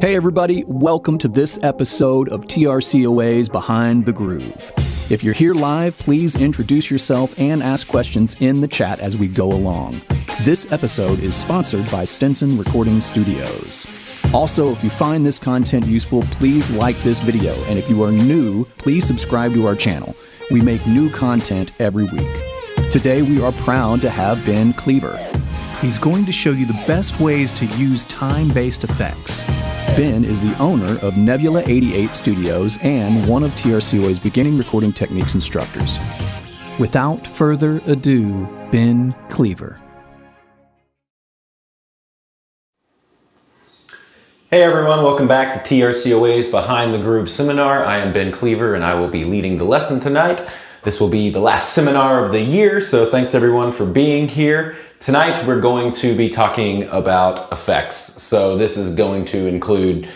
Hey everybody, welcome to this episode of TRCOA's Behind the Groove. If you're here live, please introduce yourself and ask questions in the chat as we go along. This episode is sponsored by Stinson Recording Studios. Also, if you find this content useful, please like this video, and if you are new, please subscribe to our channel. We make new content every week. Today we are proud to have Ben Kliever. He's going to show you the best ways to use time-based effects. Ben is the owner of Nebula 88 Studios and one of TRCOA's beginning recording techniques instructors. Without further ado, Ben Kliever. Hey everyone, welcome back to TRCOA's Behind the Groove seminar. I am Ben Kliever and I will be leading the lesson tonight. This will be the last seminar of the year, so thanks everyone for being here. Tonight we're going to be talking about effects. So this is going to include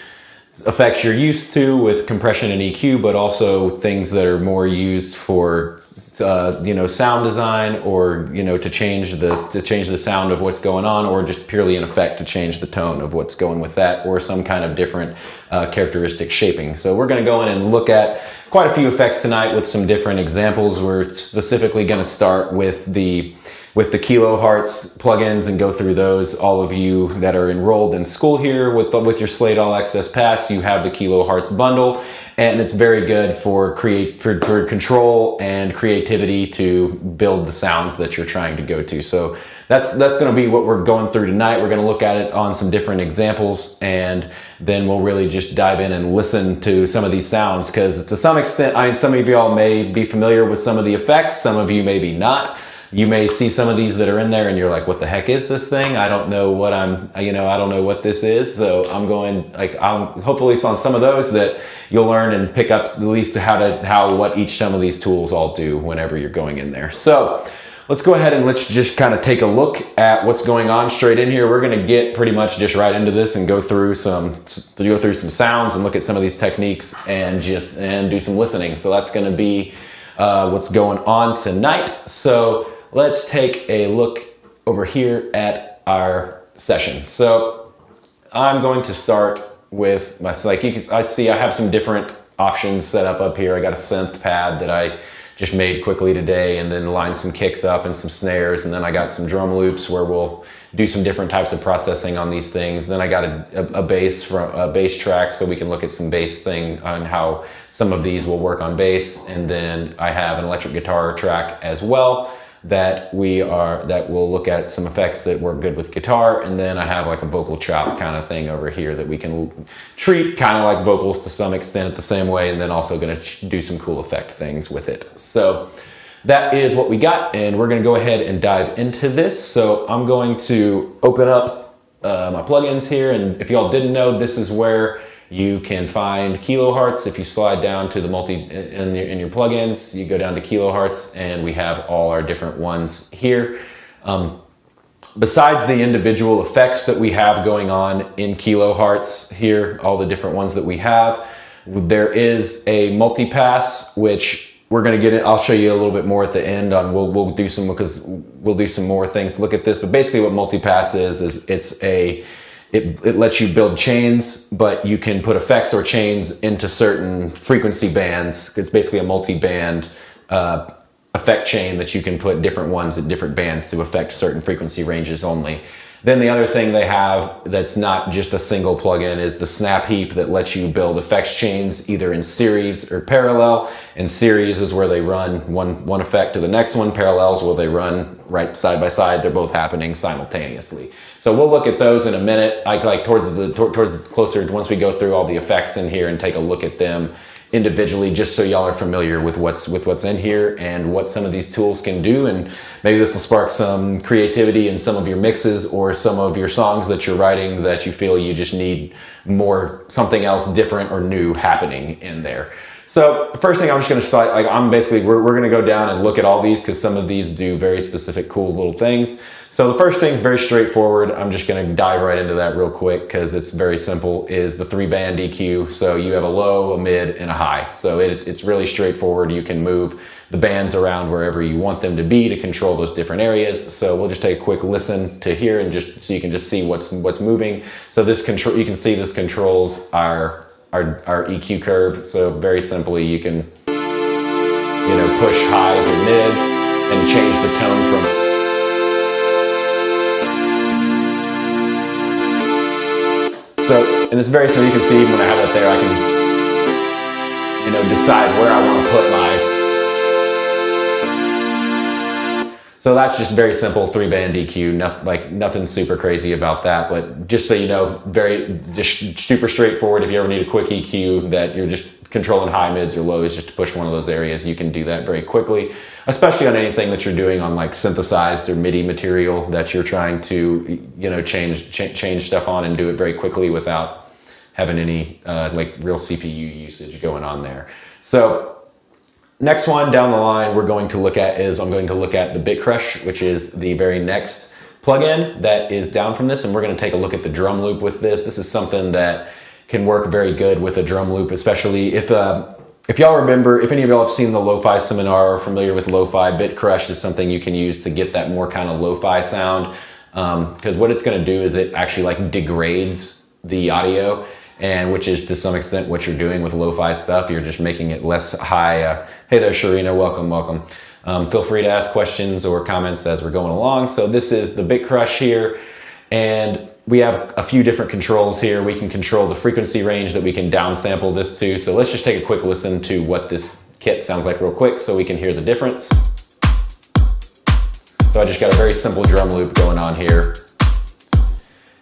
effects you're used to with compression and EQ, but also things that are more used for sound design, or to change the sound of what's going on, or just purely an effect to change the tone of what's going with that, or some kind of different characteristic shaping. So we're going to go in and look at quite a few effects tonight with some different examples. We're specifically going to start with the kilohertz plugins and go through those. All of you that are enrolled in school here with your Slate All Access Pass, you have the kilohertz bundle, and it's very good for control and creativity to build the sounds that you're trying to go to. So that's going to be what we're going through tonight. We're going to look at it on some different examples, and then we'll really just dive in and listen to some of these sounds, because to some extent, some of y'all may be familiar with some of the effects, some of you maybe not. You may see some of these that are in there and you're like, what the heck is this thing? I don't know what I don't know what this is. So I'm hopefully it's on some of those that you'll learn and pick up at least what some of these tools all do whenever you're going in there. So let's go ahead and let's just kind of take a look at what's going on straight in here. We're going to get pretty much just right into this and go through some sounds and look at some of these techniques and do some listening. So that's going to be what's going on tonight. So let's take a look over here at our session. So I'm going to start with I have some different options set up here. I got a synth pad that I just made quickly today, and then lined some kicks up and some snares, and then I got some drum loops where we'll do some different types of processing on these things. Then I got a bass track, so we can look at some bass thing on how some of these will work on bass. And then I have an electric guitar track as well that will look at some effects that work good with guitar. And then I have like a vocal chop kind of thing over here that we can treat kind of like vocals to some extent the same way, and then also going to do some cool effect things with it. So that is what we got, and we're going to go ahead and dive into this. So I'm going to open up my plugins here, and if y'all didn't know, this is where you can find kilohertz. If you slide down to the in your plugins, you go down to kilohertz, and we have all our different ones here. Besides the individual effects that we have going on in kilohertz here, all the different ones that we have, there is a multipass, which we're going to get in. I'll show you a little bit more at the end on. We'll do some more things to look at this. But basically, what multipass is it lets you build chains, but you can put effects or chains into certain frequency bands. It's basically a multi-band effect chain that you can put different ones at different bands to affect certain frequency ranges only. Then the other thing they have that's not just a single plugin is the snap heap that lets you build effects chains either in series or parallel. And series is where they run one effect to the next one. Parallels where they run right side by side. They're both happening simultaneously. So we'll look at those in a minute. Towards closer, once we go through all the effects in here and take a look at them individually, just so y'all are familiar with what's in here and what some of these tools can do. And maybe this will spark some creativity in some of your mixes or some of your songs that you're writing that you feel you just need something else different or new happening in there. So first thing I'm just going to start, we're going to go down and look at all these, because some of these do very specific cool little things. So the first thing is very straightforward. I'm just going to dive right into that real quick because it's very simple, is the 3-band EQ. So you have a low, a mid, and a high. So it's really straightforward. You can move the bands around wherever you want them to be to control those different areas. So we'll just take a quick listen to here and just so you can just see what's moving. So this control, you can see this controls our EQ curve. So very simply, you can, you know, push highs or mids and change the tone from. So, and it's very simple. You can see even when I have it there, I can, you know, decide where I want to put my. So that's just very simple 3-band EQ. Nothing super crazy about that, but just so you know, just super straightforward. If you ever need a quick EQ that you're just controlling high, mids, or lows, just to push one of those areas, you can do that very quickly, especially on anything that you're doing on like synthesized or MIDI material that you're trying to, you know, change stuff on and do it very quickly without having any like real CPU usage going on there. So next one down the line I'm going to look at the Bit Crush, which is the very next plugin that is down from this, and we're going to take a look at the drum loop with this. This is something that can work very good with a drum loop, especially if y'all remember, if any of y'all have seen the lo-fi seminar or are familiar with lo-fi, Bit Crush is something you can use to get that more kind of lo-fi sound, because what it's going to do is it actually like degrades the audio, and which is to some extent what you're doing with lo-fi stuff. You're just making it less high. Hey there, Sharina, welcome. Feel free to ask questions or comments as we're going along. So this is the Bit Crush here, and we have a few different controls here. We can control the frequency range that we can downsample this to. So let's just take a quick listen to what this kit sounds like real quick so we can hear the difference. So I just got a very simple drum loop going on here.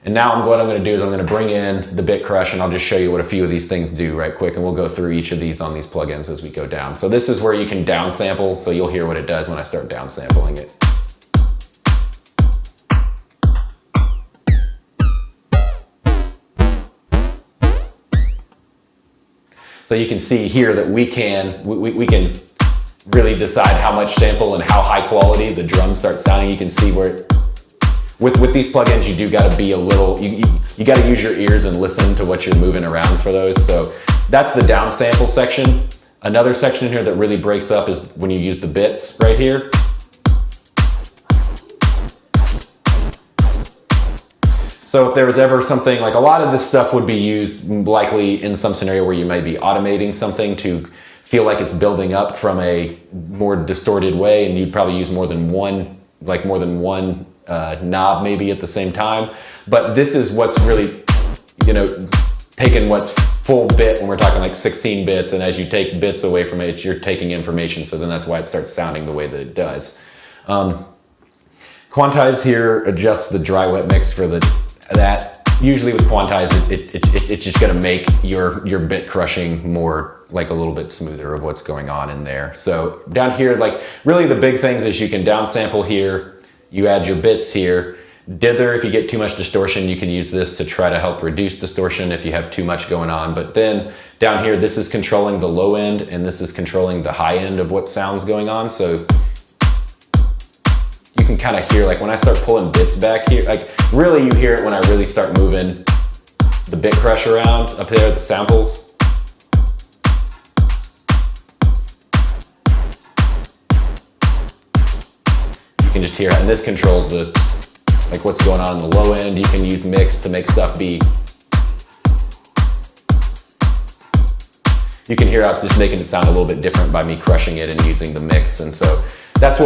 And now what I'm going to do is I'm going to bring in the Bit Crush, and I'll just show you what a few of these things do right quick, and we'll go through each of these on these plugins as we go down. So this is where you can downsample, so you'll hear what it does when I start downsampling it. So you can see here that we can really decide how much sample and how high quality the drums start sounding. You can see where with these plugins, you do got to be a little, you got to use your ears and listen to what you're moving around for those. So that's the downsample section. Another section here that really breaks up is when you use the bits right here. So if there was ever something, like a lot of this stuff would be used likely in some scenario where you might be automating something to feel like it's building up from a more distorted way, and you'd probably use more than one knob maybe at the same time. But this is what's really, you know, taking what's full bit when we're talking like 16 bits, and as you take bits away from it, you're taking information, so then that's why it starts sounding the way that it does. Quantize here adjusts the dry wet mix for that. Usually with Quantize, it's just gonna make your bit crushing more, like a little bit smoother of what's going on in there. So down here, like really the big things is you can downsample here, you add your bits here. Dither, if you get too much distortion, you can use this to try to help reduce distortion if you have too much going on. But then down here, this is controlling the low end and this is controlling the high end of what sound's going on. So you can kind of hear, like when I start pulling bits back here, like really you hear it when I really start moving the bit crush around up there, the samples. You can just hear it, and this controls the, like what's going on in the low end. You can use mix to make stuff be, you can hear how it's just making it sound a little bit different by me crushing it and using the mix. And so that's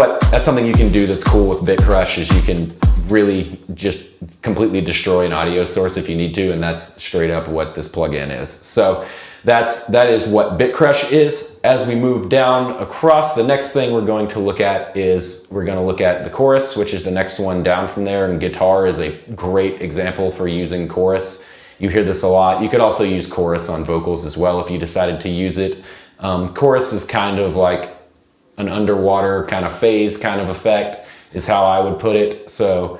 something you can do that's cool with Bit Crush, is you can really just completely destroy an audio source if you need to, and that's straight up what this plugin is. So that is what Bit Crush is. As we move down across, the next thing we're going to look at is we're going to look at the chorus, which is the next one down from there, and guitar is a great example for using chorus. You hear this a lot. You could also use chorus on vocals as well if you decided to use it. Chorus is kind of like an underwater kind of phase kind of effect is how I would put it. So,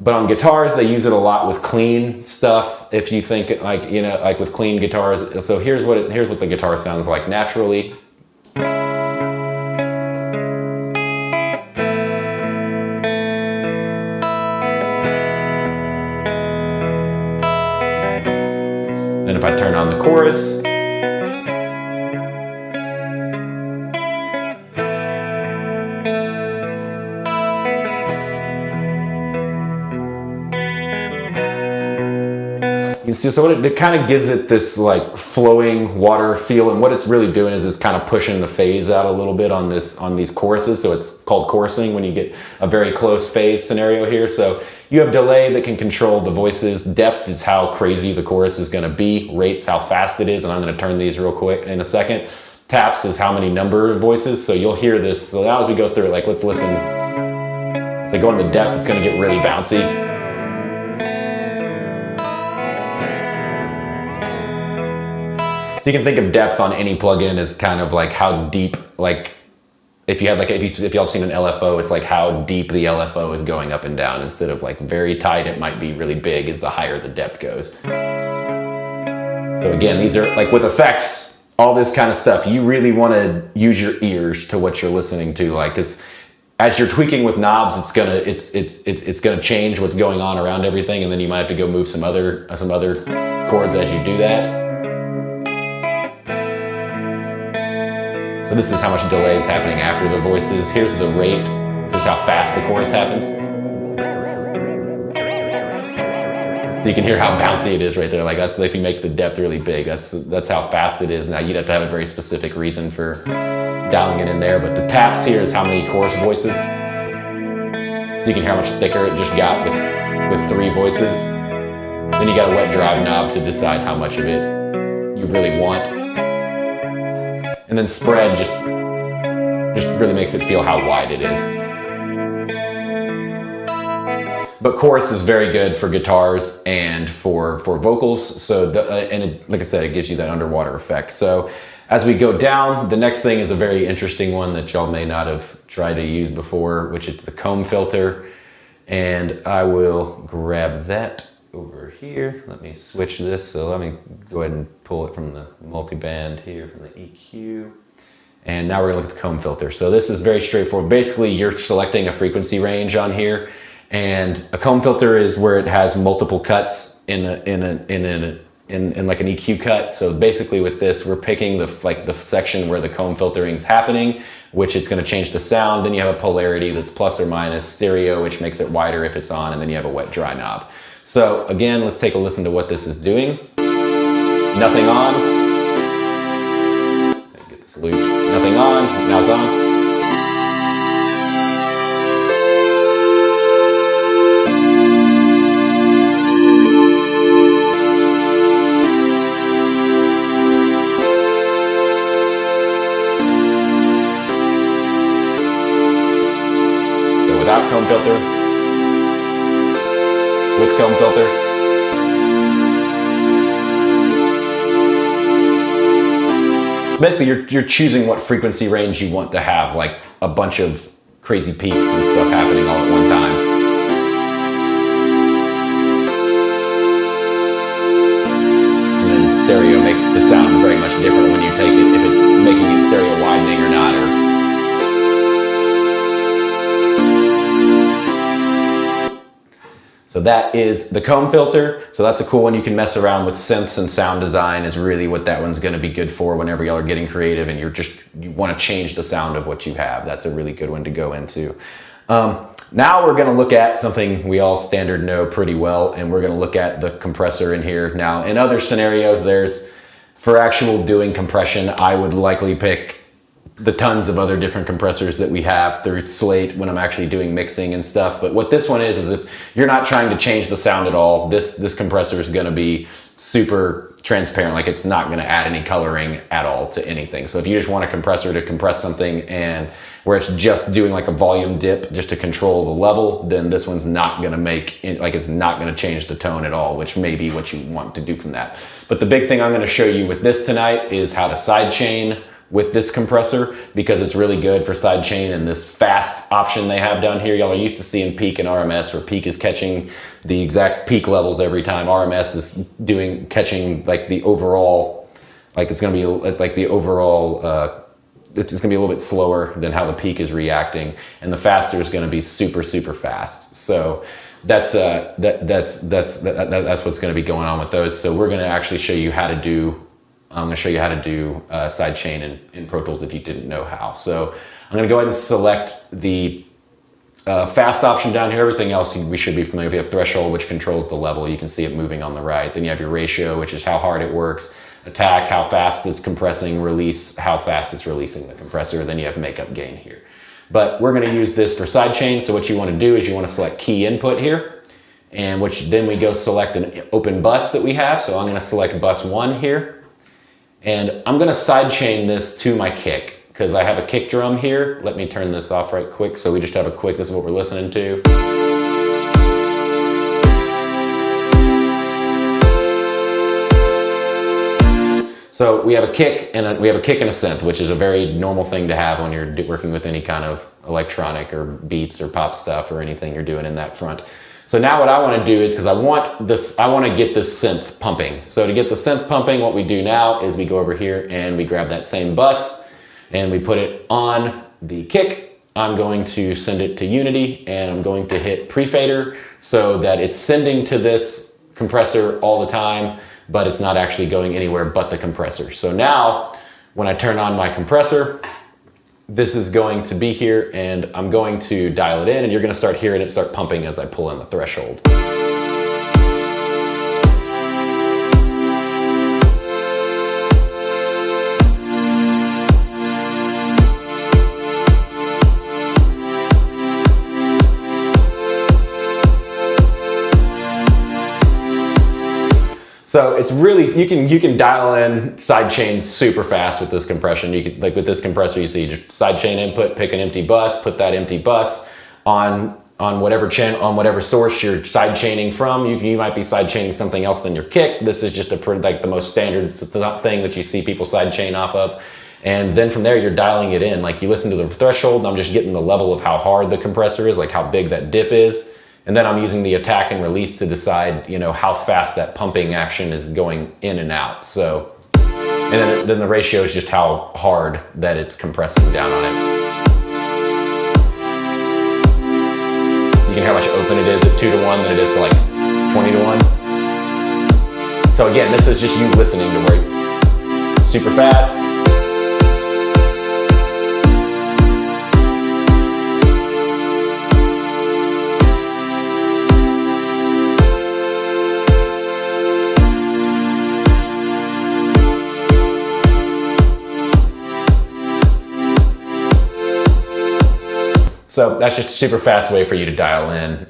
but on guitars, they use it a lot with clean stuff. If you think like, you know, like with clean guitars. So here's what the guitar sounds like naturally. Then if I turn on the chorus, And so it kind of gives it this like flowing water feel, and what it's really doing is it's kind of pushing the phase out a little bit on these choruses. So it's called chorusing when you get a very close phase scenario here. So you have delay that can control the voices. Depth is how crazy the chorus is going to be. Rates how fast it is, and I'm going to turn these real quick in a second. Taps is how many number of voices. So you'll hear this. So now as we go through it, like let's listen. As I go into depth, it's going to get really bouncy. So you can think of depth on any plugin as kind of like how deep, like if you y'all have seen an LFO, it's like how deep the LFO is going up and down. Instead of like very tight, it might be really big as the higher the depth goes. So again, these are like with effects, all this kind of stuff, you really want to use your ears to what you're listening to. Like, cause as you're tweaking with knobs, it's gonna change what's going on around everything. And then you might have to go move some other chords as you do that. So this is how much delay is happening after the voices. Here's the rate. This is how fast the chorus happens. So you can hear how bouncy it is right there. Like that's if you make the depth really big, that's how fast it is. Now you'd have to have a very specific reason for dialing it in there. But the taps here is how many chorus voices. So you can hear how much thicker it just got with 3 voices. Then you got a wet drive knob to decide how much of it you really want. And then spread just really makes it feel how wide it is. But chorus is very good for guitars and for vocals. So like I said, it gives you that underwater effect. So as we go down, the next thing is a very interesting one that y'all may not have tried to use before, which is the comb filter. And I will grab that over here. Let me switch this. So let me go ahead and pull it from the multiband here from the EQ. And now we're gonna look at the comb filter. So this is very straightforward. Basically, you're selecting a frequency range on here, and a comb filter is where it has multiple cuts in like an EQ cut. So basically with this, we're picking the section where the comb filtering is happening, which it's gonna change the sound. Then you have a polarity that's plus or minus, stereo, which makes it wider if it's on, and then you have a wet dry knob. So again, let's take a listen to what this is doing. Nothing on. Get this loop. Nothing on. Now it's on. So without comb filter. With comb filter. Basically, you're choosing what frequency range you want to have, like a bunch of crazy peaks and stuff happening all at one time. And then stereo makes the sound very much different when you take it, if it's making it stereo widening or not. So that is the comb filter. So that's a cool one. You can mess around with synths, and sound design is really what that one's gonna be good for whenever y'all are getting creative and you wanna change the sound of what you have. That's a really good one to go into. Now we're gonna look at something we all standard know pretty well, and we're gonna look at the compressor in here. Now, in other scenarios, for actual doing compression, I would likely pick the tons of other different compressors that we have through Slate when I'm actually doing mixing and stuff. But what this one is if you're not trying to change the sound at all, this compressor is gonna be super transparent. Like it's not gonna add any coloring at all to anything. So if you just want a compressor to compress something and where it's just doing like a volume dip just to control the level, then this one's not gonna it's not gonna change the tone at all, which may be what you want to do from that. But the big thing I'm gonna show you with this tonight is how to sidechain with this compressor, because it's really good for sidechain and this fast option they have down here. Y'all are used to seeing peak and RMS, where peak is catching the exact peak levels every time. RMS is catching like the overall, like it's gonna be like the overall, it's gonna be a little bit slower than how the peak is reacting, and the faster is gonna be super, super fast. So that's what's gonna be going on with those. So we're gonna actually show you how to do I'm going to show you how to do sidechain in Pro Tools if you didn't know how. So I'm going to go ahead and select the fast option down here. Everything else we should be familiar with. You have threshold, which controls the level. You can see it moving on the right. Then you have your ratio, which is how hard it works. Attack, how fast it's compressing. Release, how fast it's releasing the compressor. Then you have makeup gain here. But we're going to use this for side chain. So what you want to do is you want to select key input here, and then we go select an open bus that we have. So I'm going to select bus 1 here, and I'm going to side chain this to my kick because I have a kick drum here. Let me turn this off right quick. So we just have a quick, this is what we're listening to. So we have a kick and a synth, which is a very normal thing to have when you're working with any kind of electronic or beats or pop stuff or anything you're doing in that front. So now what I want to do is, because I want to get this synth pumping. So to get the synth pumping, what we do now is we go over here and we grab that same bus and we put it on the kick. I'm going to send it to Unity and I'm going to hit pre-fader so that it's sending to this compressor all the time, but it's not actually going anywhere but the compressor. So now when I turn on my compressor, this is going to be here and I'm going to dial it in and you're going to start hearing it start pumping as I pull in the threshold. So it's really, you can dial in side chains super fast with this compression. You could, like with this compressor, you see just side chain input, pick an empty bus, put that empty bus on whatever channel, on whatever source you're side chaining from. You might be side chaining something else than your kick. This is just like the most standard thing that you see people side chain off of. And then from there, you're dialing it in. Like you listen to the threshold, and I'm just getting the level of how hard the compressor is, like how big that dip is. And then I'm using the attack and release to decide, how fast that pumping action is going in and out. So, and then the ratio is just how hard that it's compressing down on it. You can hear how much open it is at 2 to 1 than it is to like 20 to 1. So again, this is just you listening to where it's super fast. So that's just a super fast way for you to dial in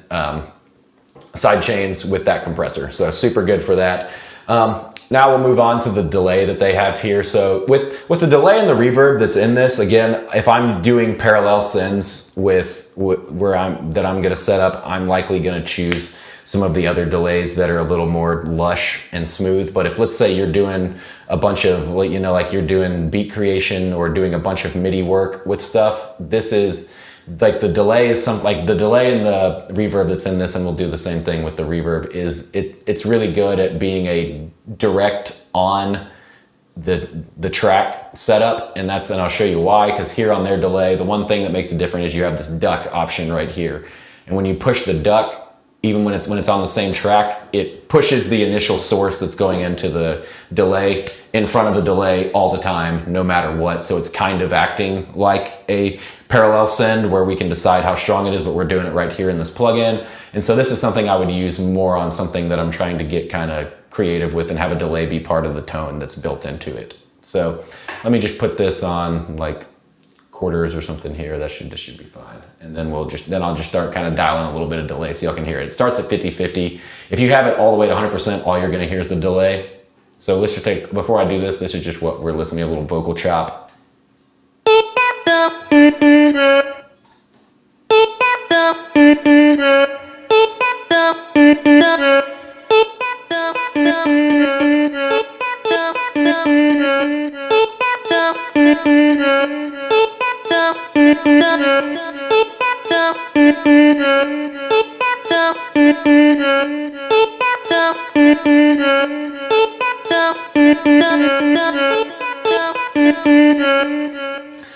side chains with that compressor. So super good for that. Now we'll move on to the delay that they have here. So with the delay and the reverb that's in this, again, if I'm doing parallel sends with that I'm gonna set up, I'm likely gonna choose some of the other delays that are a little more lush and smooth. But if, let's say you're doing a bunch of, like you're doing beat creation or doing a bunch of MIDI work with stuff, this is, like the delay is the delay and the reverb that's in this, and we'll do the same thing with the reverb, is it's really good at being a direct on the track setup, and I'll show you why, because here on their delay, the one thing that makes it different is you have this duck option right here. And when you push the duck, even when it's on the same track, it pushes the initial source that's going into the delay in front of the delay all the time, no matter what. So it's kind of acting like a parallel send where we can decide how strong it is, but we're doing it right here in this plugin. And so this is something I would use more on something that I'm trying to get kind of creative with and have a delay be part of the tone that's built into it. So let me just put this on like quarters or something here. This should be fine. And then I'll just start kind of dialing a little bit of delay so y'all can hear it. It starts at 50-50. If you have it all the way to 100%, all you're gonna hear is the delay. So let's just before I do this is just what we're listening to, a little vocal chop.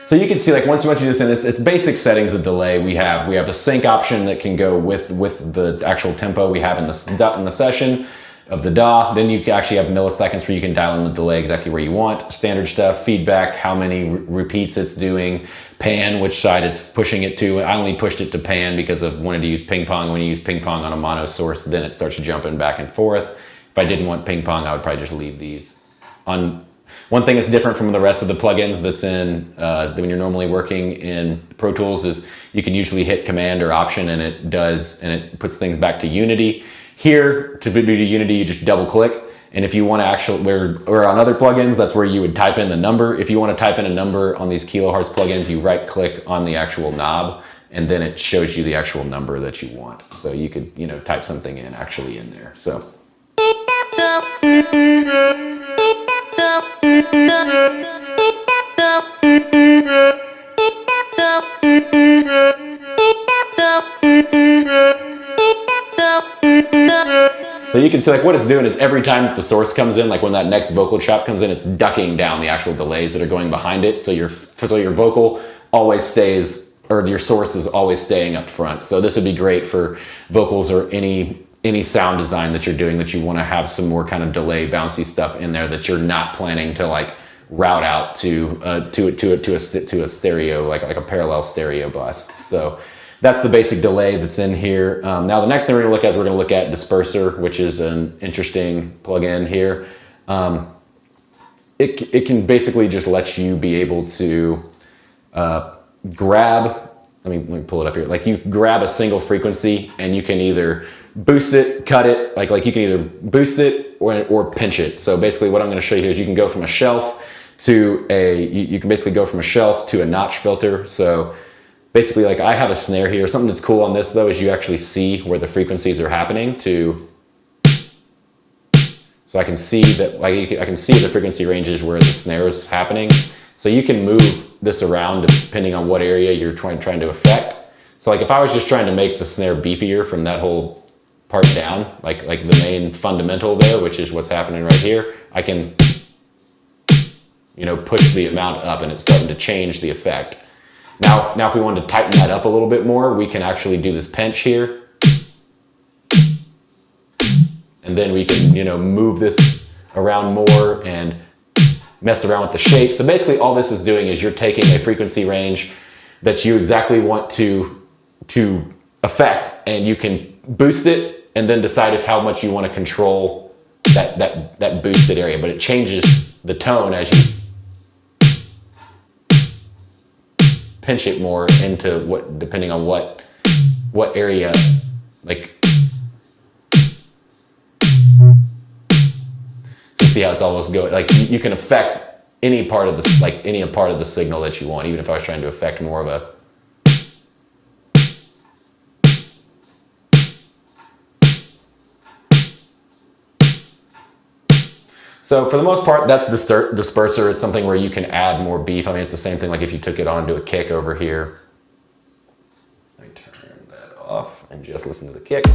So you can see, like, once you do this in, it's basic settings of delay. We have a sync option that can go with the actual tempo we have in the session. of the DAW. Then you actually have milliseconds where you can dial in the delay exactly where you want. Standard stuff, feedback, how many repeats it's doing, pan, which side it's pushing it to. I only pushed it to pan because of wanted to use ping pong. When you use ping pong on a mono source, then it starts jumping back and forth. If I didn't want ping pong, I would probably just leave these on. One thing that's different from the rest of the plugins that's in when you're normally working in Pro Tools is you can usually hit Command or Option and it puts things back to Unity. Here, to do Unity, you just double click. And if you want to actually, or on other plugins, that's where you would type in the number. If you want to type in a number on these kilohertz plugins, you right click on the actual knob and then it shows you the actual number that you want. So you could, type something in actually in there. So. So you can see like what it's doing is every time that the source comes in, like when that next vocal chop comes in, it's ducking down the actual delays that are going behind it. So your vocal always stays, or your source is always staying up front. So this would be great for vocals or any sound design that you're doing that you want to have some more kind of delay bouncy stuff in there that you're not planning to like route out to a stereo, like a parallel stereo bus. So that's the basic delay that's in here. Now the next thing we're gonna look at is we're gonna look at disperser, which is an interesting plugin here. It can basically just let you be able to grab, let me pull it up here. Like you grab a single frequency and you can either boost it, cut it, like you can either boost it or pinch it. So basically what I'm gonna show you here is you can go from a shelf to you can basically go from a shelf to a notch filter. So basically, like I have a snare here. Something that's cool on this though is you actually see where the frequencies are happening so I can see that, like I can see the frequency ranges where the snare is happening. So you can move this around depending on what area you're trying to affect. So like if I was just trying to make the snare beefier from that whole part down, like the main fundamental there, which is what's happening right here, I can, push the amount up and it's starting to change the effect. Now if we wanted to tighten that up a little bit more, we can actually do this pinch here. And then we can, move this around more and mess around with the shape. So basically all this is doing is you're taking a frequency range that you exactly want to affect, and you can boost it and then decide how much you want to control that boosted area. But it changes the tone as you pinch it more into depending on what area, like, so see how it's almost going, like you can affect any part of the, like any part of the signal that you want, even if I was trying to affect more of a, so for the most part, that's the disperser. It's something where you can add more beef. I mean, it's the same thing like if you took it onto a kick over here. Let me turn that off and just listen to the kick.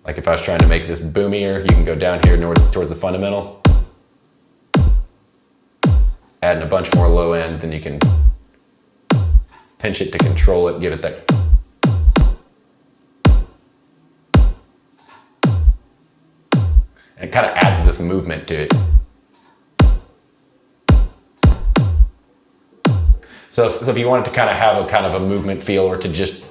Like if I was trying to make this boomier, you can go down here towards the fundamental. Adding a bunch more low end, then you can pinch it to control it, give it that. And it kind of adds this movement to it. So if you wanted to kind of have a movement feel, or to just,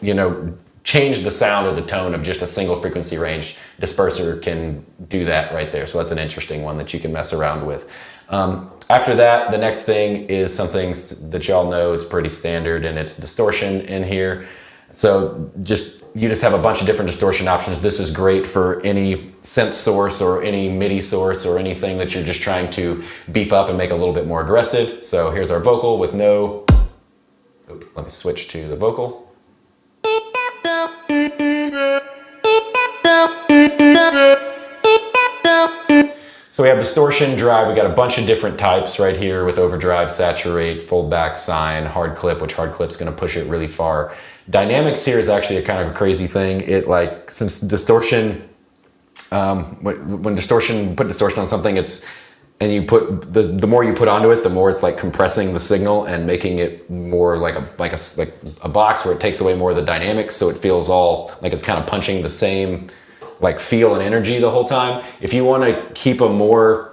change the sound or the tone of just a single frequency range, disperser can do that right there. So that's an interesting one that you can mess around with. After that, the next thing is something that y'all know, it's pretty standard, and it's distortion in here. So you just have a bunch of different distortion options. This is great for any synth source or any MIDI source or anything that you're just trying to beef up and make a little bit more aggressive. So here's our vocal with no, let me switch to the vocal. So we have distortion, drive, we got a bunch of different types right here with overdrive, saturate, fold back, sine, hard clip, which hard clip's gonna push it really far. Dynamics here is actually a kind of a crazy thing. Since distortion, when put distortion on something, and you put the more you put onto it, the more it's like compressing the signal and making it more like a box where it takes away more of the dynamics, so it feels all like it's kind of punching the same like feel and energy the whole time. If you want to keep a more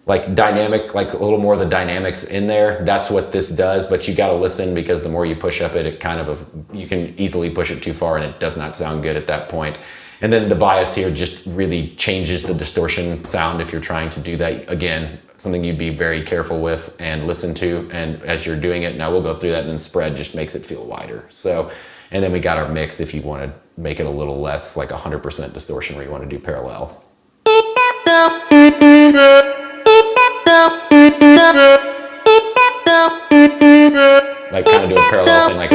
like dynamic, like a little more of the dynamics in there, that's what this does. But you got to listen, because the more you push up it, it kind of you can easily push it too far and it does not sound good at that point. And then the bias here just really changes the distortion sound if you're trying to do that. Again, something you'd be very careful with and listen to, and as you're doing it. Now we'll go through that, and then spread just makes it feel wider. So, and then we got our mix if you want to make it a little less like 100% distortion, where you want to do parallel. Like kind of do a parallel thing like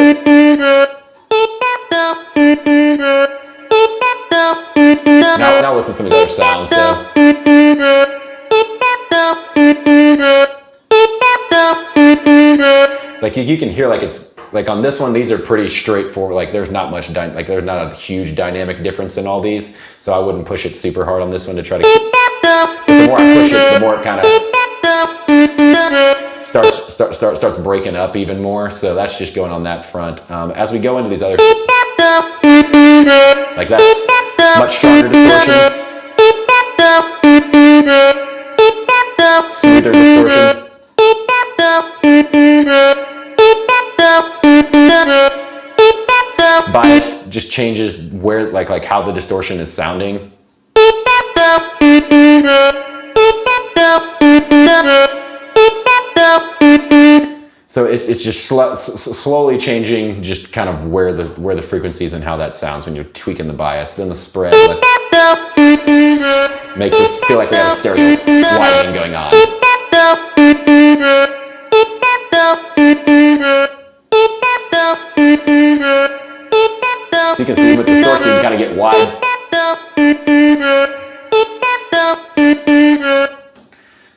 now listen to some of the other sounds though. Like you can hear like it's like on this one, these are pretty straightforward. Like there's not much there's not a huge dynamic difference in all these, so I wouldn't push it super hard on this one to try to keep. But the more I push it, the more it kind of starts breaking up even more. So that's just going on that front. As we go into these other, like that's much stronger distortion, smoother distortion. Bias just changes where like how the distortion is sounding. So it's just slowly changing just kind of where the frequencies and how that sounds when you're tweaking the bias. Then the spread makes us feel like we have a stereo widening going on. So you can see with distortion, you can kind of get wide.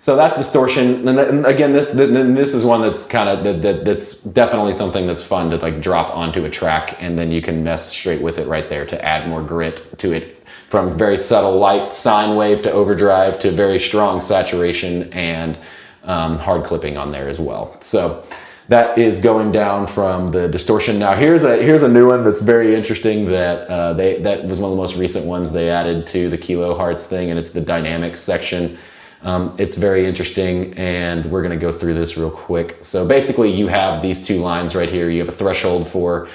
So that's distortion, and again, this is one that's kind of that's definitely something that's fun to like drop onto a track, and then you can mess straight with it right there to add more grit to it, from very subtle light sine wave to overdrive to very strong saturation and hard clipping on there as well. So that is going down from the distortion. Now here's a new one that's very interesting that that was one of the most recent ones they added to the kilohertz thing, and it's the dynamics section. It's very interesting, and we're going to go through this real quick. So basically you have these two lines right here. You have a threshold for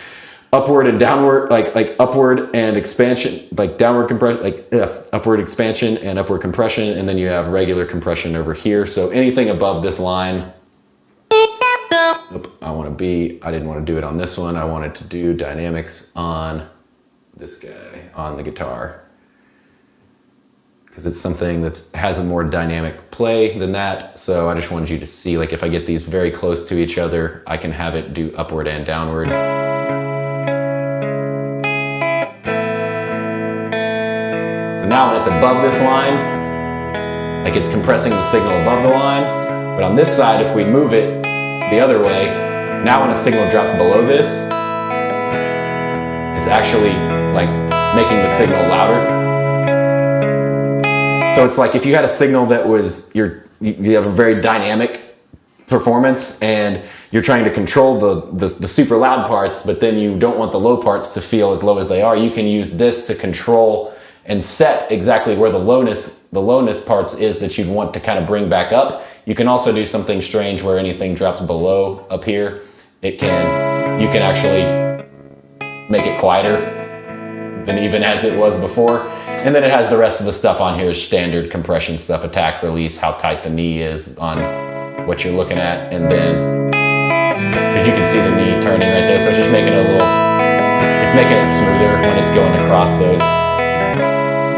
upward and downward, like upward and expansion, like downward compression, like upward expansion and upward compression, and then you have regular compression over here. So anything above this line, I didn't want to do it on this one. I wanted to do dynamics on this guy, on the guitar, because it's something that has a more dynamic play than that. So I just wanted you to see, like if I get these very close to each other, I can have it do upward and downward. So now when it's above this line, like it's compressing the signal above the line. But on this side, if we move it the other way, now when a signal drops below this, it's actually like making the signal louder. So it's like if you had a signal that was, you have a very dynamic performance and you're trying to control the super loud parts, but then you don't want the low parts to feel as low as they are, you can use this to control and set exactly where the lowness parts is that you'd want to kind of bring back up. You can also do something strange where anything drops below up here, you can actually make it quieter than even as it was before. And then it has the rest of the stuff on here, standard compression stuff, attack, release, how tight the knee is on what you're looking at. And then, because you can see the knee turning right there, so it's just making it it's making it smoother when it's going across those.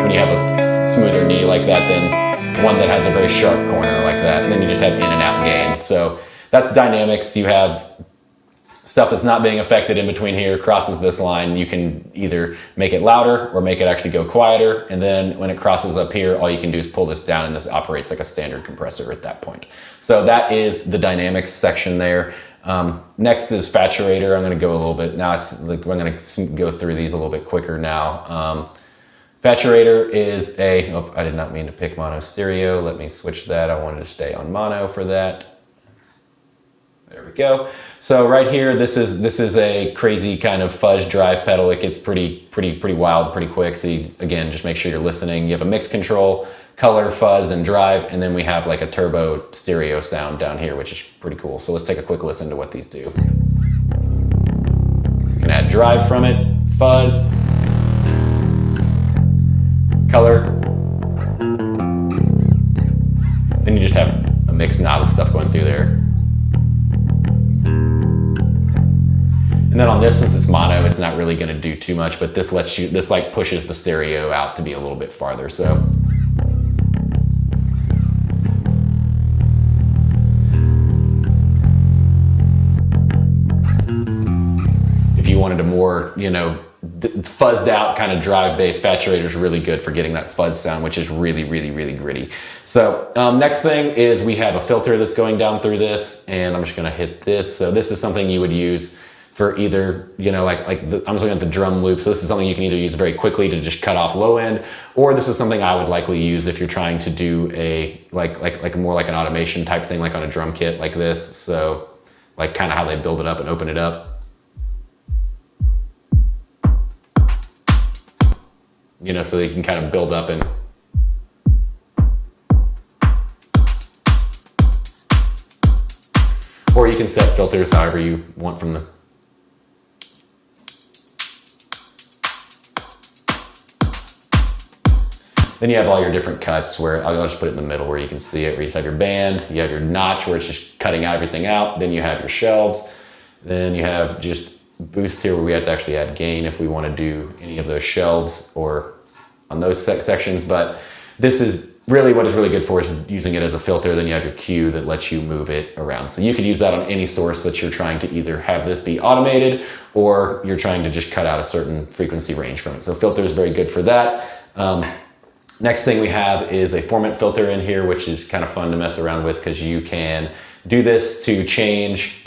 When you have a smoother knee like that than one that has a very sharp corner like that. And then you just have in and out gain. So that's dynamics. You have stuff that's not being affected in between here, crosses this line. You can either make it louder or make it actually go quieter. And then when it crosses up here, all you can do is pull this down and this operates like a standard compressor at that point. So that is the dynamics section there. Next is Faturator. I'm going to go a little bit now. I'm going to go through these a little bit quicker now. Faturator is a, oh, I did not mean to pick mono stereo. Let me switch that. I wanted to stay on mono for that. There we go. So right here, this is a crazy kind of fuzz drive pedal. It gets pretty wild, pretty quick. So you, again, just make sure you're listening. You have a mix control, color, fuzz, and drive, and then we have like a turbo stereo sound down here, which is pretty cool. So let's take a quick listen to what these do. You can add drive from it, fuzz, color, then you just have a mixed knob of stuff going through there. And then on this, since it's mono, it's not really going to do too much, but this lets you, this like pushes the stereo out to be a little bit farther. So if you wanted a more, you know, fuzzed out kind of drive bass, Faturator is really good for getting that fuzz sound, which is really gritty. So next thing is we have a filter that's going down through this, and I'm just going to hit this. So this is something you would use for either, you know, I'm just looking at the drum loop. So this is something you can either use very quickly to just cut off low end, or this is something I would likely use if you're trying to do a, like more like an automation type thing, like on a drum kit like this. So like kind of how they build it up and open it up. You know, so they can kind of build up and or you can set filters however you want from the. Then you have all your different cuts where I'll just put it in the middle where you can see it, where you have your band, you have your notch where it's just cutting out everything out. Then you have your shelves. Then you have just boosts here where we have to actually add gain if we want to do any of those shelves or on those sections. But this is really what is really good for is using it as a filter. Then you have your cue that lets you move it around. So you could use that on any source that you're trying to either have this be automated or you're trying to just cut out a certain frequency range from it. So filter is very good for that. Next thing we have is a formant filter in here, which is kind of fun to mess around with because you can do this to change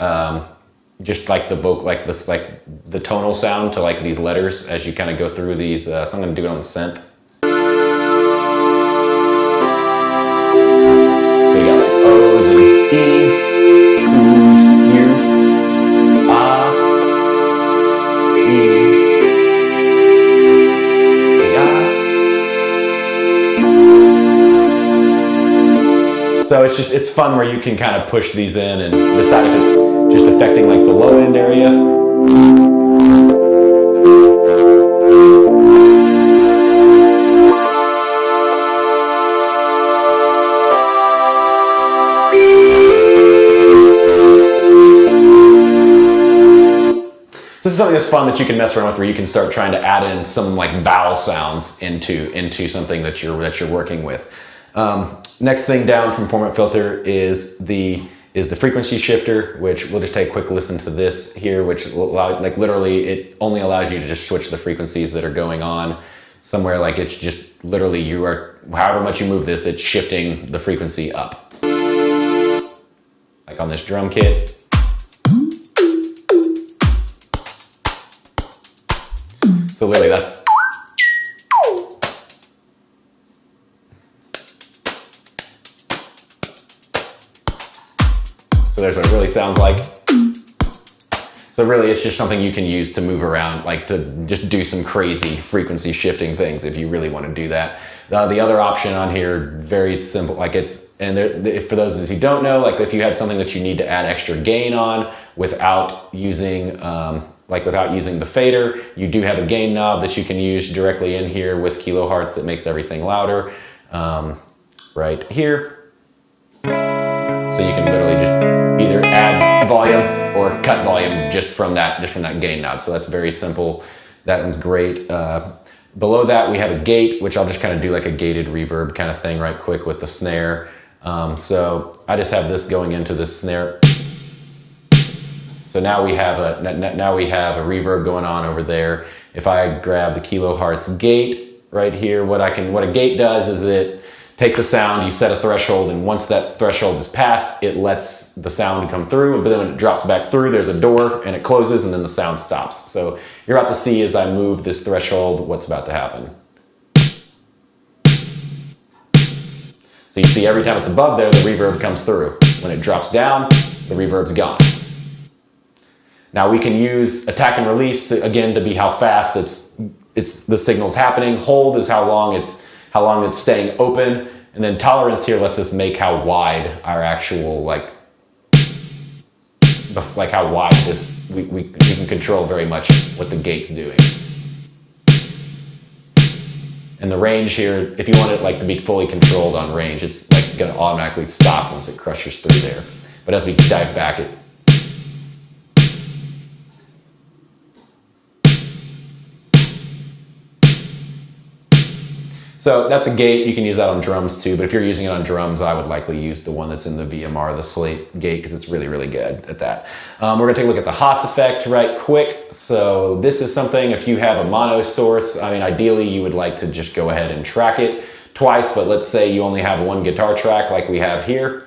just like the vocal, like this, like the tonal sound to like these letters as you kind of go through these. So I'm going to do it on the synth. So you got like O's and E's, Oo's, U, Ah, E, So it's fun where you can kind of push these in and decide if it's just affecting like the low end area. So this is something that's fun that you can mess around with, where you can start trying to add in some like vowel sounds into something that you're working with. Next thing down from format filter is the frequency shifter, which we'll just take a quick listen to this here, which will allow, like literally it only allows you to just switch the frequencies that are going on somewhere. Like it's just literally you are, however much you move this, it's shifting the frequency up. Like on this drum kit. So literally that's. So there's what it really sounds like. So really it's just something you can use to move around, like to just do some crazy frequency shifting things if you really want to do that. The other option on here, very simple, like it's, and there, for those who don't know, like if you had something that you need to add extra gain on without using, without using the fader, you do have a gain knob that you can use directly in here with kilohertz that makes everything louder, right here. So you can literally just either add volume or cut volume just from that gain knob. So that's very simple. That one's great. Below that we have a gate, which I'll just kind of do like a gated reverb kind of thing right quick with the snare. So I just have this going into the snare. So now we have a reverb going on over there. If I grab the kilohertz gate right here, what a gate does is it takes a sound, you set a threshold, and once that threshold is passed, it lets the sound come through, but then when it drops back through, there's a door and it closes and then the sound stops. So you're about to see as I move this threshold, what's about to happen. So you see every time it's above there, the reverb comes through. When it drops down, the reverb's gone. Now we can use attack and release again to be how fast the signal's happening. Hold is how long it's staying open, and then tolerance here lets us make how wide our actual like how wide this we can control very much what the gate's doing. And the range here, if you want it like to be fully controlled on range, it's like going to automatically stop once it crushes through there. But as we dive back, it so that's a gate. You can use that on drums too, but if you're using it on drums, I would likely use the one that's in the VMR, the slate gate, because it's really, really good at that. We're gonna take a look at the Haas effect right quick. So this is something, if you have a mono source, I mean, ideally you would like to just go ahead and track it twice, but let's say you only have one guitar track like we have here.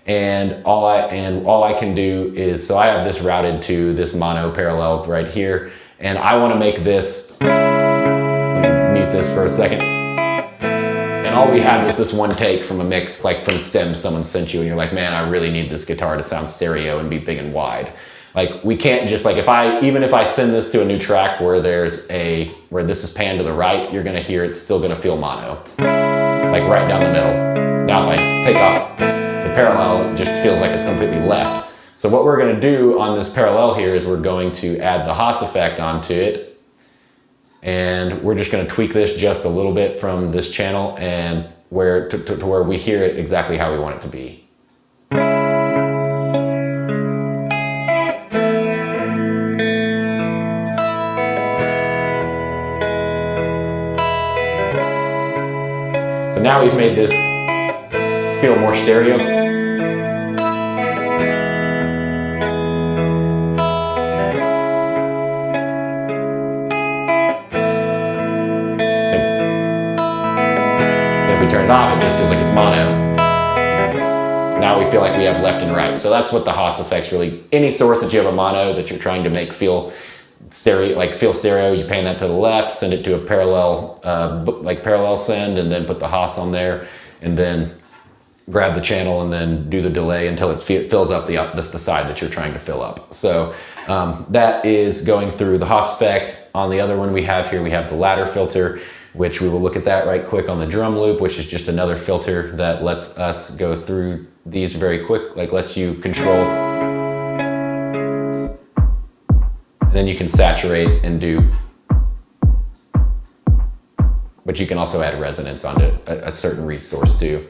And all I can do is, so I have this routed to this mono parallel right here, and I wanna make this, let me mute this for a second. And all we had was this one take from a mix, like from stems someone sent you, and you're like, man, I really need this guitar to sound stereo and be big and wide. Like, we can't just, like, even if I send this to a new track where where this is panned to the right, you're gonna hear it's still gonna feel mono. Like right down the middle. Now if I take off the parallel, it just feels like it's completely left. So what we're gonna do on this parallel here is we're going to add the Haas effect onto it. And we're just going to tweak this just a little bit from this channel and to where we hear it exactly how we want it to be. So now we've made this feel more stereo. Turn it off, it just feels like it's mono. Now we feel like we have left and right. So that's what the Haas effect's really, any source that you have a mono that you're trying to make feel stereo, you pan that to the left, send it to a parallel, parallel send, and then put the Haas on there, and then grab the channel and then do the delay until it fills up the side that you're trying to fill up. So that is going through the Haas effect. On the other one we have here, we have the ladder filter, which we will look at that right quick on the drum loop, which is just another filter that lets us go through these very quick, like lets you control. And then you can saturate and do, but you can also add resonance onto a certain resource too.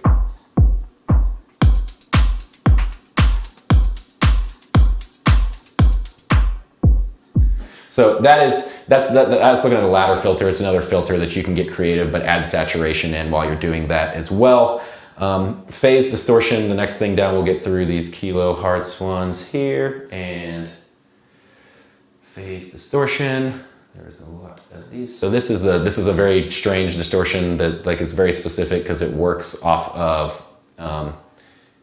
So that's looking at a ladder filter. It's another filter that you can get creative, but add saturation in while you're doing that as well. Phase distortion, the next thing down, we'll get through these kilohertz ones here, and phase distortion. There's a lot of these. So this is a very strange distortion that is very specific because it works off of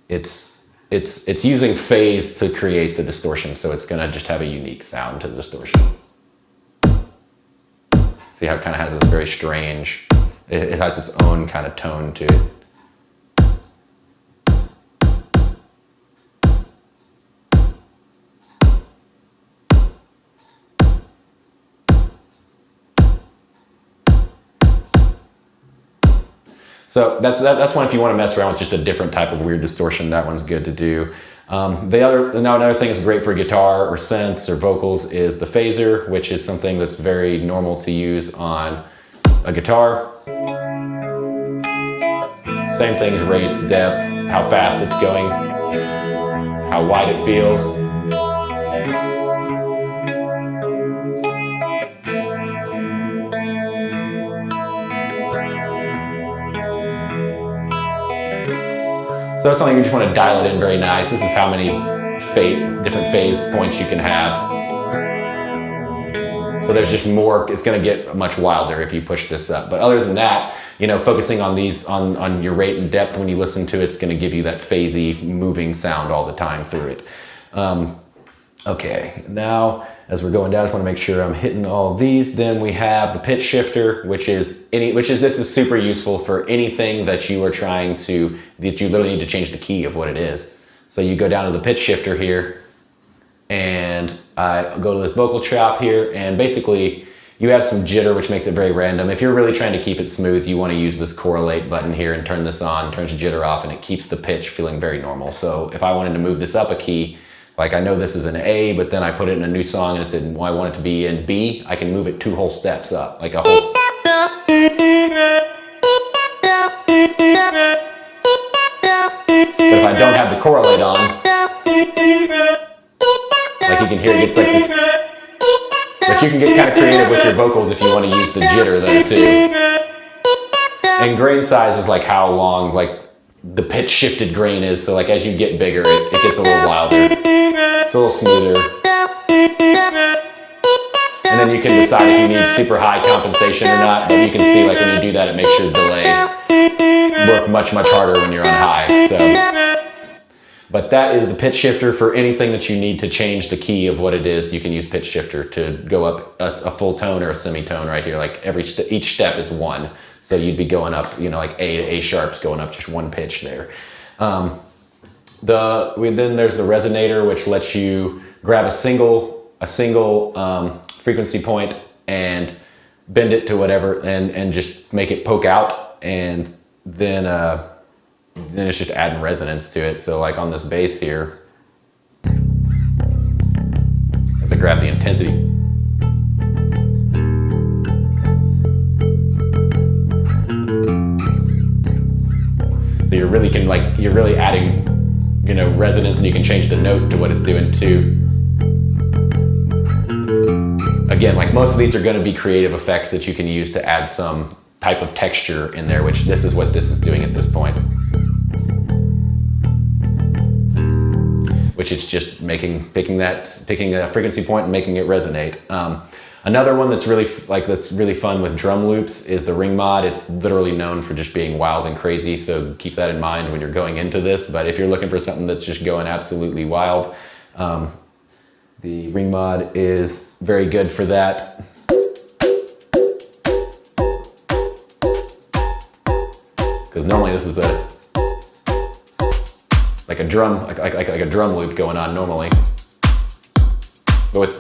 it's using phase to create the distortion, so it's gonna just have a unique sound to the distortion. See how it kind of has this very strange, it has its own kind of tone to it. So that's one if you want to mess around with just a different type of weird distortion, that one's good to do. Another thing that's great for guitar or synths or vocals is the phaser, which is something that's very normal to use on a guitar. Same things, rates, depth, how fast it's going, how wide it feels. So that's something you just want to dial it in very nice. This is how many different phase points you can have. So there's just more, it's going to get much wilder if you push this up. But other than that, focusing on these, on your rate and depth when you listen to it, it's going to give you that phasey moving sound all the time through it. Okay, now as we're going down. I just want to make sure I'm hitting all of these. Then we have the pitch shifter, this is super useful for anything that you are that you literally need to change the key of what it is. So you go down to the pitch shifter here, and I go to this vocal chop here, and basically you have some jitter, which makes it very random. If you're really trying to keep it smooth, you want to use this correlate button here and turn this on, turns the jitter off, and it keeps the pitch feeling very normal. So if I wanted to move this up a key, like I know this is an A, but then I put it in a new song and it said, well, I want it to be in B, I can move it 2 whole steps up, like a whole. But if I don't have the correlate on, like you can hear it gets like this. But you can get kind of creative with your vocals if you want to use the jitter there too. And grain size is like how long like the pitch shifted grain is. So like as you get bigger, it gets a little wilder. It's a little smoother. And then you can decide if you need super high compensation or not. But you can see like when you do that, it makes your delay work much, much harder when you're on high. So. But that is the pitch shifter for anything that you need to change the key of what it is. You can use pitch shifter to go up a full tone or a semitone right here. Like each step is 1. So you'd be going up, like A to A sharps, going up just 1 pitch there. Then there's the resonator, which lets you grab a single frequency point and bend it to whatever and just make it poke out, and then it's just adding resonance to it. So like on this bass here, as I grab the intensity, so you're really adding, resonance, and you can change the note to what it's doing too. Again, like most of these are going to be creative effects that you can use to add some type of texture in there, which this is what this is doing at this point. Which it's just picking a frequency point and making it resonate. Another one that's really fun with drum loops is the ring mod. It's literally known for just being wild and crazy, so keep that in mind when you're going into this. But if you're looking for something that's just going absolutely wild, the ring mod is very good for that. Because normally this is like a drum loop going on normally. But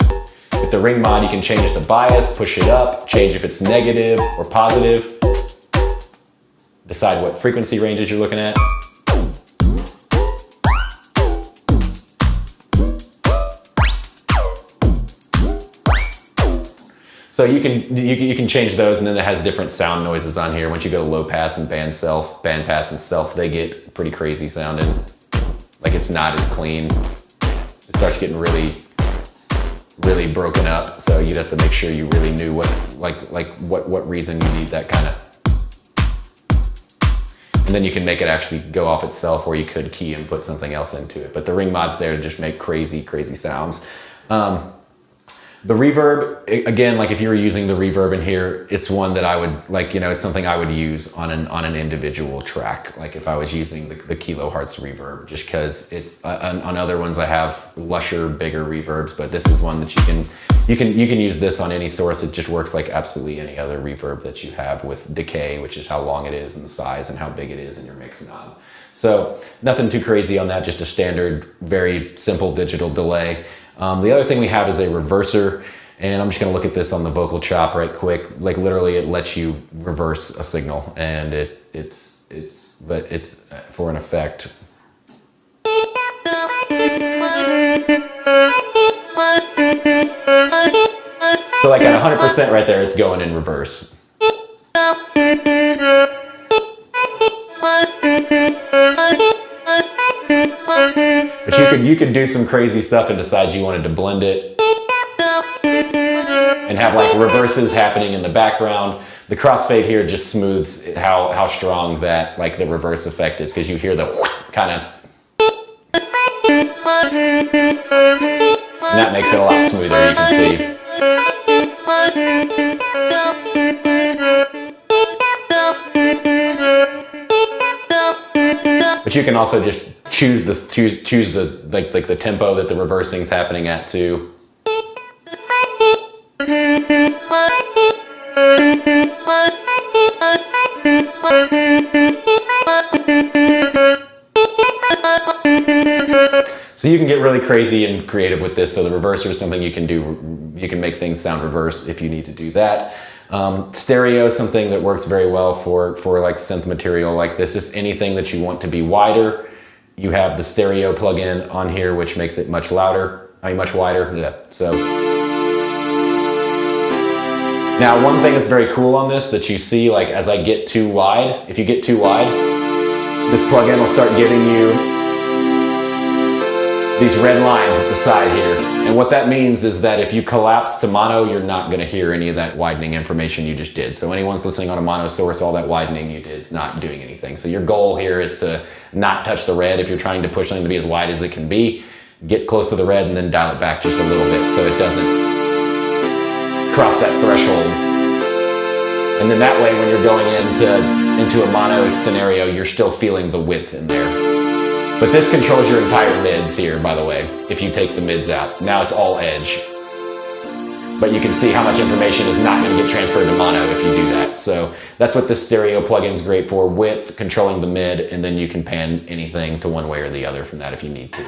with the ring mod, you can change the bias, push it up, change if it's negative or positive, decide what frequency ranges you're looking at. So you can change those, and then it has different sound noises on here. Once you go to low pass and band pass and self, they get pretty crazy sounding. Like it's not as clean. It starts getting really, really broken up. So you'd have to make sure you really knew what reason you need that kind of. And then you can make it actually go off itself, or you could key and put something else into it. But the ring mod's there to just make crazy, crazy sounds. The reverb, again, like if you were using the reverb in here, it's one that I would it's something I would use on an individual track. Like if I was using the kilohertz reverb, just because it's on other ones I have lusher, bigger reverbs, but this is one that you can use this on any source. It just works like absolutely any other reverb that you have with decay, which is how long it is and the size and how big it is in your mix knob. So nothing too crazy on that, just a standard, very simple digital delay. The other thing we have is a reverser, and I'm just going to look at this on the vocal chop right quick. Like literally, it lets you reverse a signal, and it's for an effect. So like at 100% right there, it's going in reverse. But you could do some crazy stuff and decide you wanted to blend it and have like reverses happening in the background. The crossfade here just smooths how strong that the reverse effect is, because you hear the kind of, and that makes it a lot smoother, you can see. But you can also just choose the tempo that the reversing's happening at too. So you can get really crazy and creative with this. So the reverser is something you can do. You can make things sound reverse if you need to do that. Stereo is something that works very well for like synth material like this. Just anything that you want to be wider. You have the stereo plugin on here, which makes it much louder. Much wider. Yeah. So now one thing that's very cool on this that you see, like as I get too wide, if you get too wide, this plugin will start giving you these red lines at the side here. And what that means is that if you collapse to mono, you're not gonna hear any of that widening information you just did. So anyone's listening on a mono source, all that widening you did is not doing anything. So your goal here is to not touch the red if you're trying to push something to be as wide as it can be. Get close to the red and then dial it back just a little bit so it doesn't cross that threshold. And then that way when you're going into a mono scenario, you're still feeling the width in there. But this controls your entire mids here, by the way, if you take the mids out. Now it's all edge. But you can see how much information is not going to get transferred to mono if you do that. So that's what this stereo plugin is great for, width, controlling the mid, and then you can pan anything to one way or the other from that if you need to.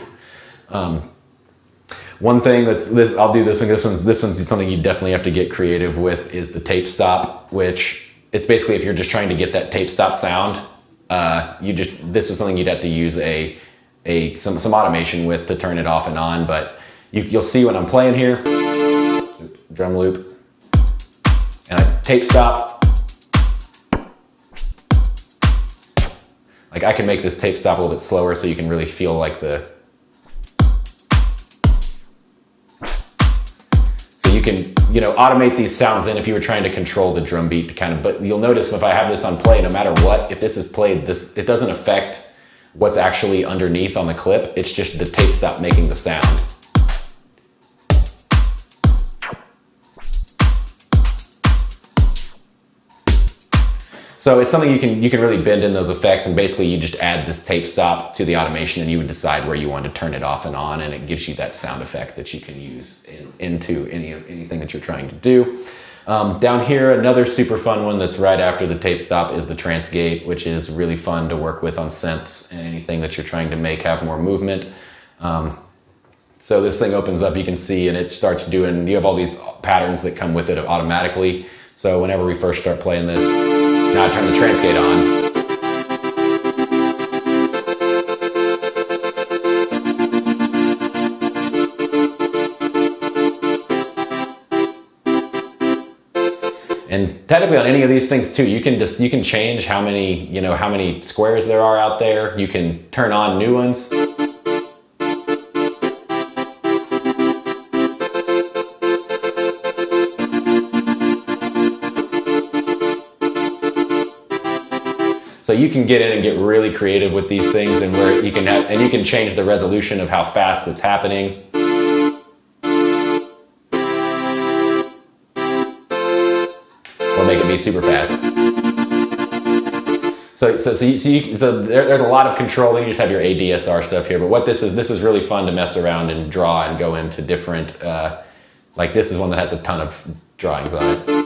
One thing I'll do this one. This one's something you definitely have to get creative with is the tape stop, which it's basically if you're just trying to get that tape stop sound, this is something you'd have to use some automation with to turn it off and on, but you'll see when I'm playing here, drum loop, and I tape stop. Like I can make this tape stop a little bit slower so you can really feel like you can, automate these sounds in if you were trying to control the drum beat to kind of, but you'll notice if I have this on play, no matter what, if this is played, it doesn't affect what's actually underneath on the clip. It's just the tape stop making the sound. So it's something you can really bend in those effects, and basically you just add this tape stop to the automation and you would decide where you want to turn it off and on, and it gives you that sound effect that you can use into anything that you're trying to do. Down here, another super fun one that's right after the tape stop is the trance gate, which is really fun to work with on synths and anything that you're trying to make have more movement. So this thing opens up, you can see, and it starts doing, you have all these patterns that come with it automatically. So whenever we first start playing this, now I turn the trance gate on. And technically on any of these things too, you can change how many squares there are out there. You can turn on new ones. So you can get in and get really creative with these things, and where you can change the resolution of how fast it's happening. Or make it be super fast. So there's a lot of control. Then you just have your ADSR stuff here. But what this is really fun to mess around and draw and go into different. Like this is one that has a ton of drawings on it.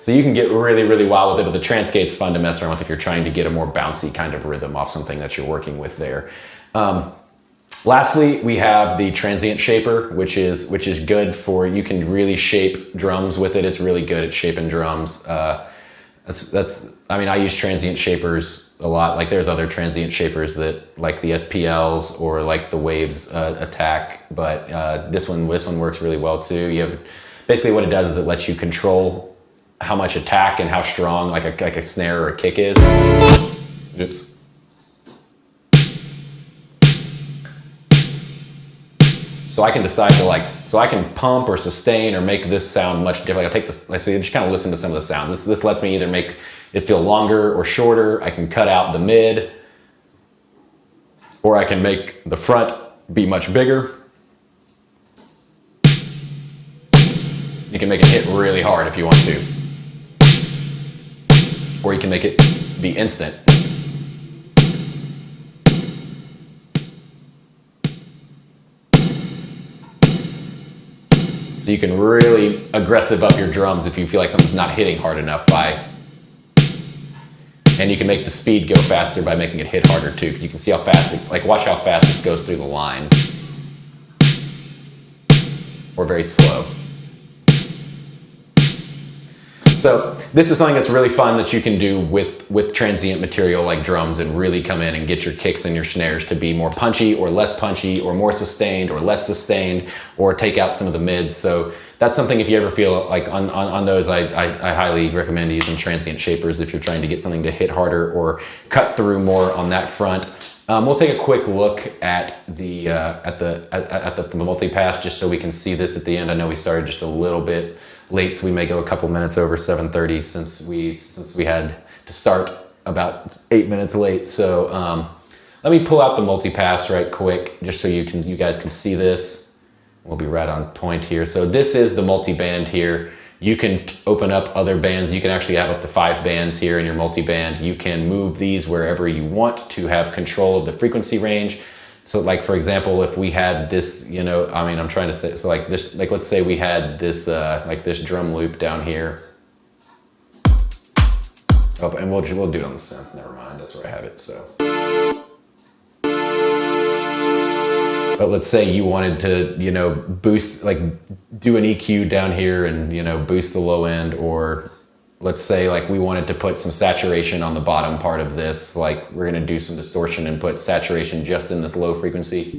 So you can get really, really wild with it, but the trance gate's fun to mess around with if you're trying to get a more bouncy kind of rhythm off something that you're working with there. Lastly, we have the transient shaper, which is good for, you can really shape drums with it. It's really good at shaping drums. I use transient shapers a lot. Like there's other transient shapers that, like the SPLs or like the Waves attack, but this one works really well too. Basically what it does is it lets you control how much attack and how strong like a snare or a kick is. Oops. So I can decide so I can pump or sustain or make this sound much different. I'll take this, so you just kind of listen to some of the sounds. This lets me either make it feel longer or shorter. I can cut out the mid, or I can make the front be much bigger. You can make it hit really hard if you want to. Or you can make it be instant. So you can really aggressive up your drums if you feel like something's not hitting hard enough by And you can make the speed go faster by making it hit harder too. You can see how fast, watch how fast this goes through the line. Or very slow. So this is something that's really fun that you can do with transient material like drums and really come in and get your kicks and your snares to be more punchy or less punchy or more sustained or less sustained, or take out some of the mids. So that's something, if you ever feel like on those, I highly recommend using transient shapers if you're trying to get something to hit harder or cut through more on that front. We'll take a quick look at the multi-pass just so we can see this at the end. I know we started just a little bit late, so we may go a couple minutes over 7:30 since we had to start about 8 minutes late. So let me pull out the multi-pass right quick just so you guys can see this. We'll be right on point here. So this is the multi-band here. You can open up other bands. You can actually have up to 5 bands here in your multi-band. You can move these wherever you want to have control of the frequency range. So like, for example, if we had this, I'm trying to think, so like this, let's say we had this, this drum loop down here. Oh, and we'll do it on the synth, never mind, that's where I have it, so. But let's say you wanted to, boost, do an EQ down here and, boost the low end, or let's say we wanted to put some saturation on the bottom part of this, we're gonna do some distortion and put saturation just in this low frequency. So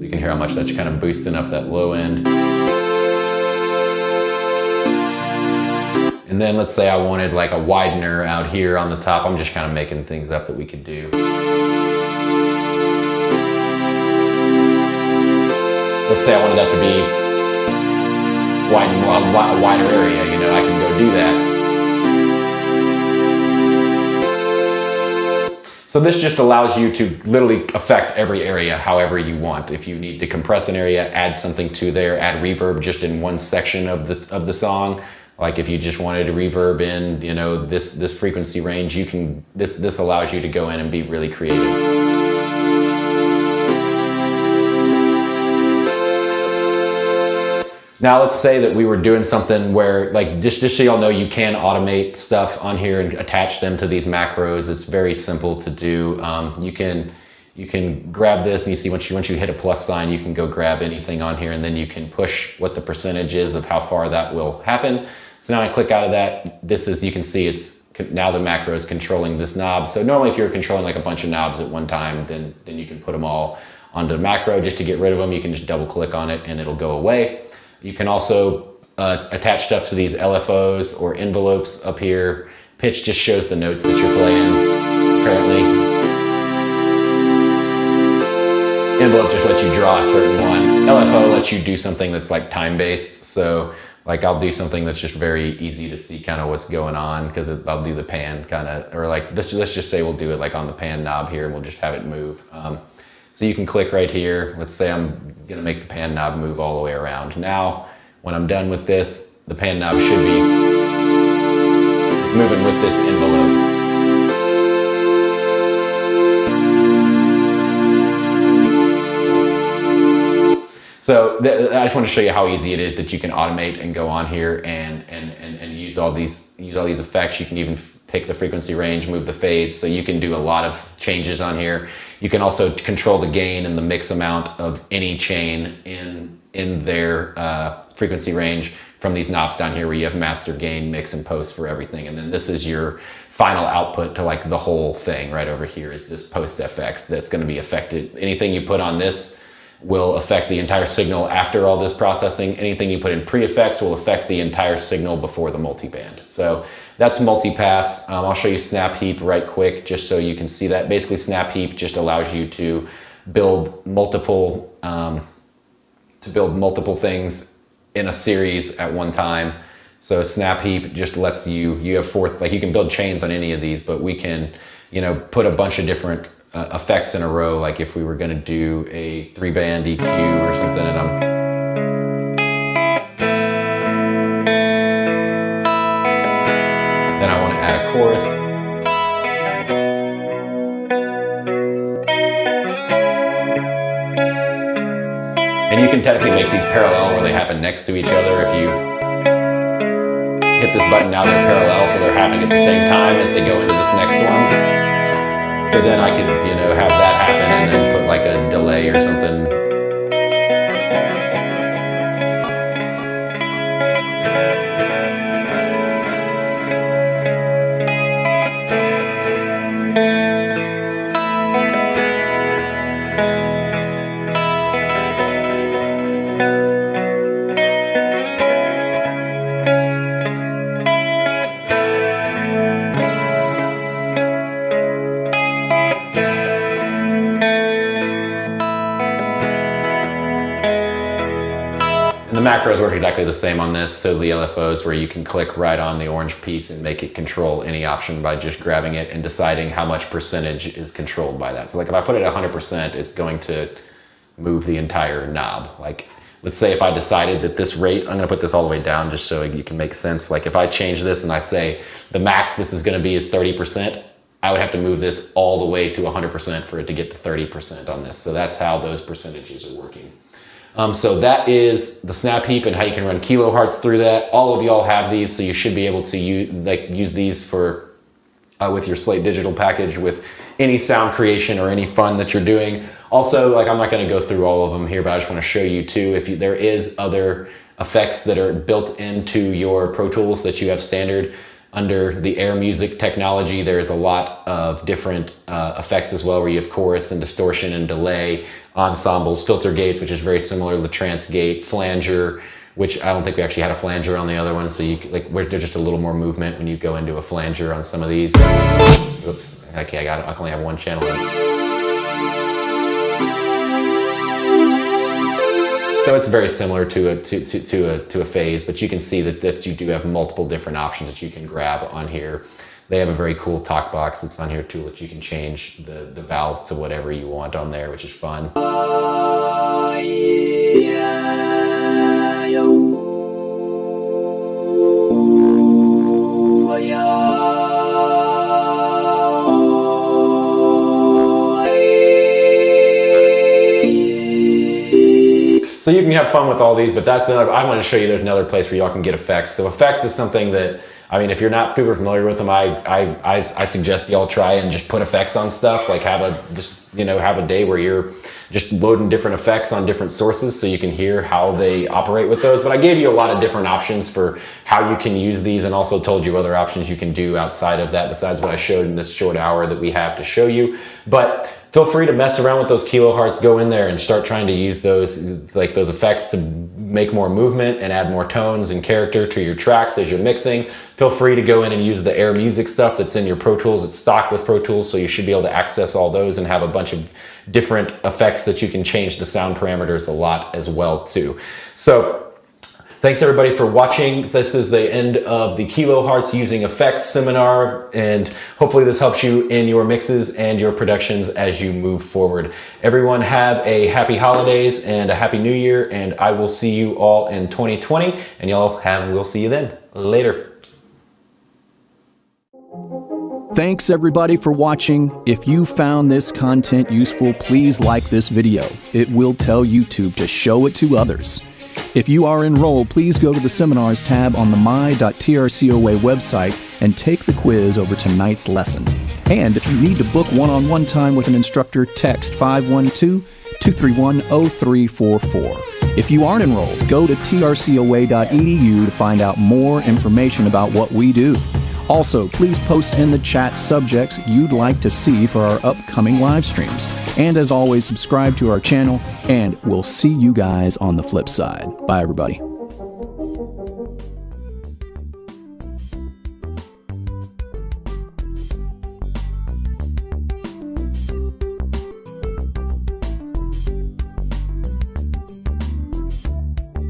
you can hear how much that's kind of boosting up that low end. And then let's say I wanted a widener out here on the top. I'm just kind of making things up that we could do. Let's say I wanted that to be a wider area, I can go do that. So this just allows you to literally affect every area however you want. If you need to compress an area, add something to there, add reverb just in one section of the song. Like if you just wanted to reverb in, this frequency range, this allows you to go in and be really creative. Now let's say that we were doing something where, just so y'all know, you can automate stuff on here and attach them to these macros. It's very simple to do. You can grab this, and you see once you hit a plus sign, you can go grab anything on here, and then you can push what the percentage is of how far that will happen. So now I click out of that. You can see it's now the macro is controlling this knob. So normally if you're controlling a bunch of knobs at one time, then you can put them all onto the macro. Just to get rid of them, you can just double click on it and it'll go away. You can also attach stuff to these LFOs or envelopes up here. Pitch just shows the notes that you're playing currently. Envelope just lets you draw a certain one. LFO lets you do something that's time-based. So I'll do something that's just very easy to see kind of what's going on, because I'll do the pan kind of, or let's just say we'll do it on the pan knob here, and we'll just have it move. So you can click right here. Let's say I'm gonna make the pan knob move all the way around. Now, when I'm done with this, the pan knob should be moving with this envelope. So I just want to show you how easy it is that you can automate and go on here and use all these effects. You can even pick the frequency range, move the fades, so you can do a lot of changes on here. You can also control the gain and the mix amount of any chain in their frequency range from these knobs down here, where you have master, gain, mix, and post for everything. And then this is your final output to the whole thing. Right over here is this post FX that's going to be affected. Anything you put on this will affect the entire signal after all this processing. Anything you put in pre-effects will affect the entire signal before the multiband. So that's multipass. I'll show you snap heap right quick, just so you can see that. Basically, snap heap just allows you to build multiple things in a series at one time. So snap heap just lets you have you can build chains on any of these, but we can, put a bunch of different effects in a row. Like if we were going to do a 3-band EQ or something, and then I want to add a chorus. you can technically make these parallel where they happen next to each other. If you hit this button, now they're parallel, so they're happening at the same time as they go into this next one. So then I could, you know, have that happen and then put like a delay or something. And the macros work exactly the same on this. So the LFOs where you can click right on the orange piece and make it control any option by just grabbing it and deciding how much percentage is controlled by that. So like if I put it at 100%, it's going to move the entire knob. Like let's say if I decided that this rate, I'm gonna put this all the way down just so you can make sense. Like if I change this and I say the max this is gonna be is 30%, I would have to move this all the way to 100% for it to get to 30% on this. So that's how those percentages are working. So that is the snap heap and how you can run kilohertz through that. All of y'all have these, so you should be able to use these for with your Slate Digital package with any sound creation or any fun that you're doing. Also, like I'm not going to go through all of them here, but I just want to show you too, if there is other effects that are built into your Pro Tools that you have standard. Under the Air Music technology, there's a lot of different effects as well, where you have chorus and distortion and delay, ensembles, filter gates, which is very similar to the trance gate, flanger, which I don't think we actually had a flanger on the other one. So you like, there's just a little more movement when you go into a flanger on some of these. Oops, okay, I can only have one channel. So it's very similar to a phase, but you can see that you do have multiple different options that you can grab on here. They have a very cool talk box that's on here too, that you can change the vowels to whatever you want on there, which is fun. So you can have fun with all these, but that's another, I want to show you there's another place where y'all can get effects. So effects is something that, I mean, if you're not super familiar with them, I suggest y'all try and just put effects on stuff. Like have a day where you're just loading different effects on different sources so you can hear how they operate with those. But I gave you a lot of different options for how you can use these, and also told you other options you can do outside of that besides what I showed in this short hour that we have to show you. But feel free to mess around with those kilohertz, go in there and start trying to use those, like those effects to make more movement and add more tones and character to your tracks as you're mixing. Feel free to go in and use the Air Music stuff that's in your Pro Tools. It's stocked with Pro Tools, so you should be able to access all those and have a bunch of different effects that you can change the sound parameters a lot as well too. So thanks everybody for watching. This is the end of the Kilohertz Using Effects seminar, and hopefully this helps you in your mixes and your productions as you move forward. Everyone have a happy holidays and a happy new year, and I will see you all in 2020, and we'll see you then. Later. Thanks everybody for watching. If you found this content useful, please like this video. It will tell YouTube to show it to others. If you are enrolled, please go to the Seminars tab on the my.trcoa website and take the quiz over tonight's lesson. And if you need to book one-on-one time with an instructor, text 512-231-0344. If you aren't enrolled, go to trcoa.edu to find out more information about what we do. Also, please post in the chat subjects you'd like to see for our upcoming live streams. And as always, subscribe to our channel, and we'll see you guys on the flip side. Bye, everybody.